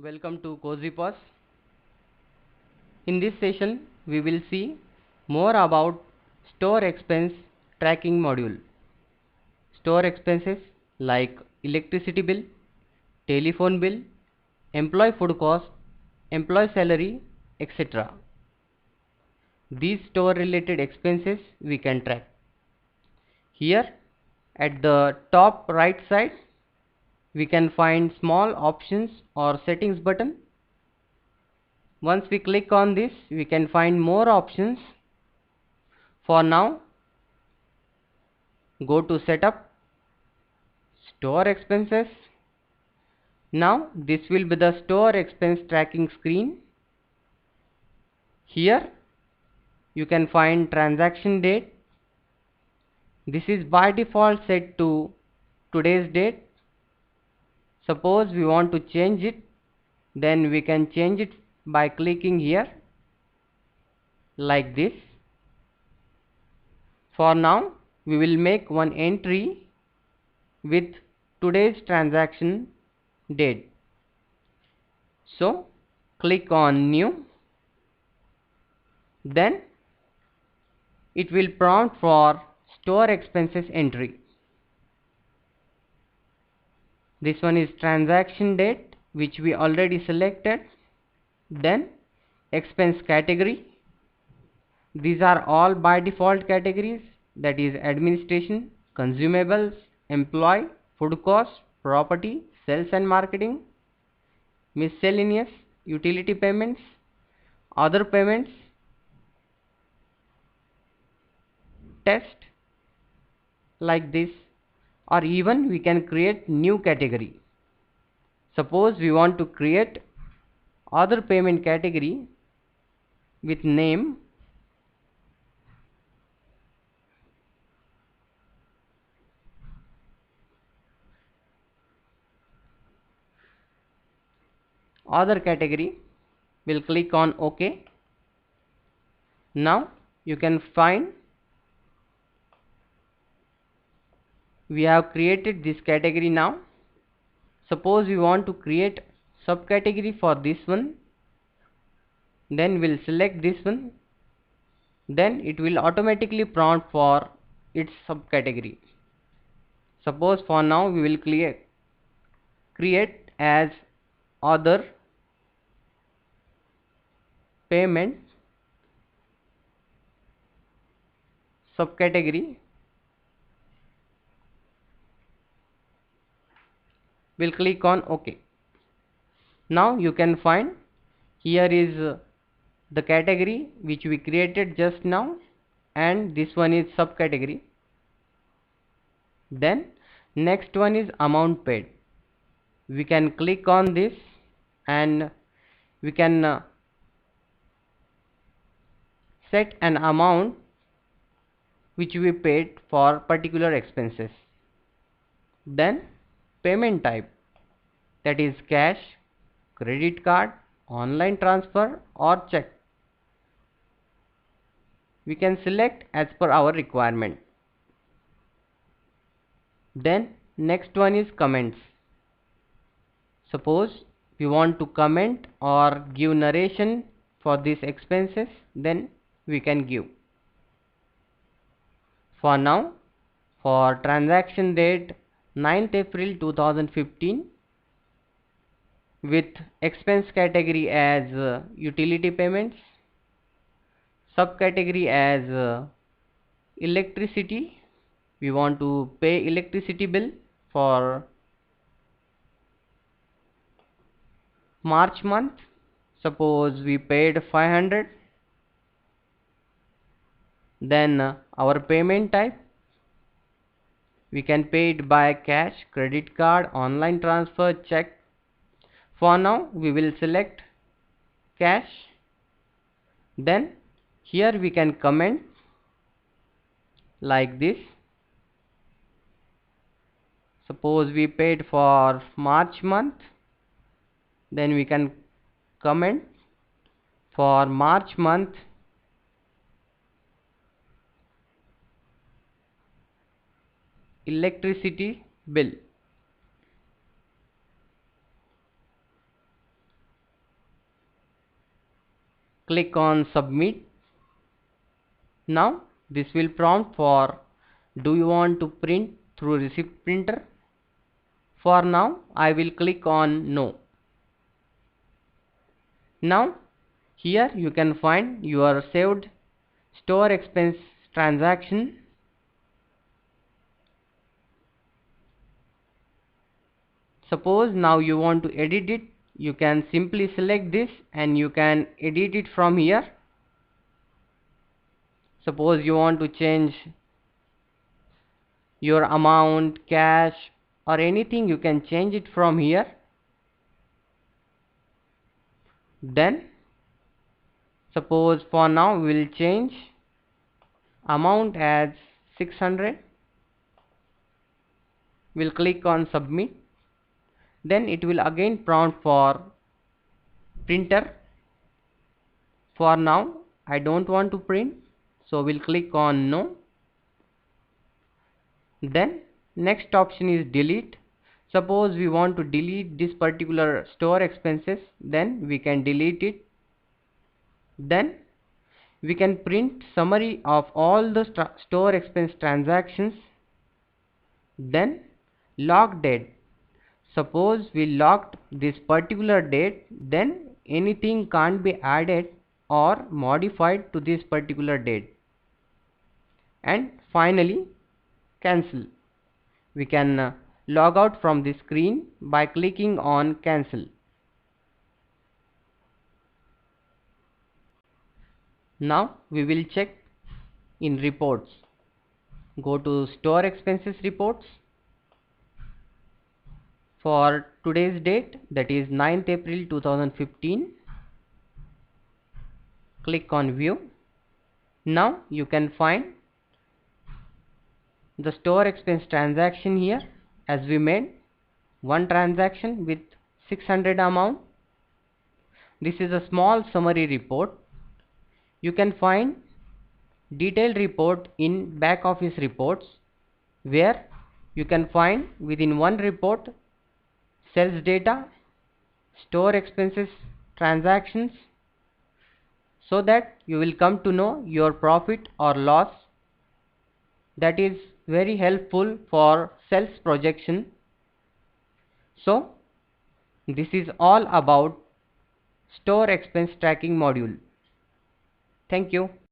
Welcome to CozyPOS. In this session, we will see more about store expense tracking module. Store expenses like electricity bill, telephone bill, employee food cost, employee salary, etc. These store related expenses we can track. Here at the top right side, we can find small options or settings button. Once we click on this, we can find more options. For now, go to setup, store expenses. Now this will be the store expense tracking screen. Here you can find transaction date. This is by default set to today's date. Suppose we want to change it, then we can change it by clicking here like this. For now, we will make one entry with today's transaction date. So click on new. Then it will prompt for store expenses entry. This one is transaction date, which we already selected. Then expense category. These are all by default categories, that is administration, consumables, employee, food cost, property, sales and marketing, miscellaneous, utility payments, other payments, test, like this. Or even we can create new category. Suppose we want to create other payment category with name other category. We'll click on OK. Now you can find we have created this category. Now suppose we want to create subcategory for this one, then we'll select this one, then it will automatically prompt for its subcategory. Suppose for now we will create as other payment subcategory. We'll click on OK. Now you can find here is the category which we created just now, and this one is subcategory. Then next one is amount paid. We can click on this and we can set an amount which we paid for particular expenses. Then payment type, that is cash, credit card, online transfer or check. We can select as per our requirement. Then next one is comments. Suppose we want to comment or give narration for these expenses, then we can give. For now, for transaction date 9th April 2015, with expense category as utility payments, subcategory as electricity, we want to pay electricity bill for March month. Suppose we paid 500. Then our payment type, we can pay it by cash, credit card, online transfer, check. For now we will select cash. Then here we can comment like this. Suppose we paid for March month, then we can comment for March month electricity bill. Click on submit. Now this will prompt for, do you want to print through receipt printer? For now I will click on no. Now here you can find your saved store expense transaction. Suppose now you want to edit it, you can simply select this and you can edit it from here. Suppose you want to change your amount, cash or anything, you can change it from here. Then suppose for now we will change amount as 600. We'll click on submit. Then it will again prompt for printer. For now I don't want to print, so we'll click on no. Then next option is delete. Suppose we want to delete this particular store expenses, then we can delete it. Then we can print summary of all the store expense transactions. Then log date. Suppose we logged this particular date, then anything can't be added or modified to this particular date. And finally cancel. We can log out from this screen by clicking on cancel. Now we will check in reports. Go to store expenses reports. For today's date, that is 9th April 2015, click on view. Now you can find the store expense transaction here, as we made one transaction with 600 amount. This is a small summary report. You can find detailed report in back office reports, where you can find within one report sales data, store expenses transactions, so that you will come to know your profit or loss. That is very helpful for sales projection. So this is all about store expense tracking module. Thank you.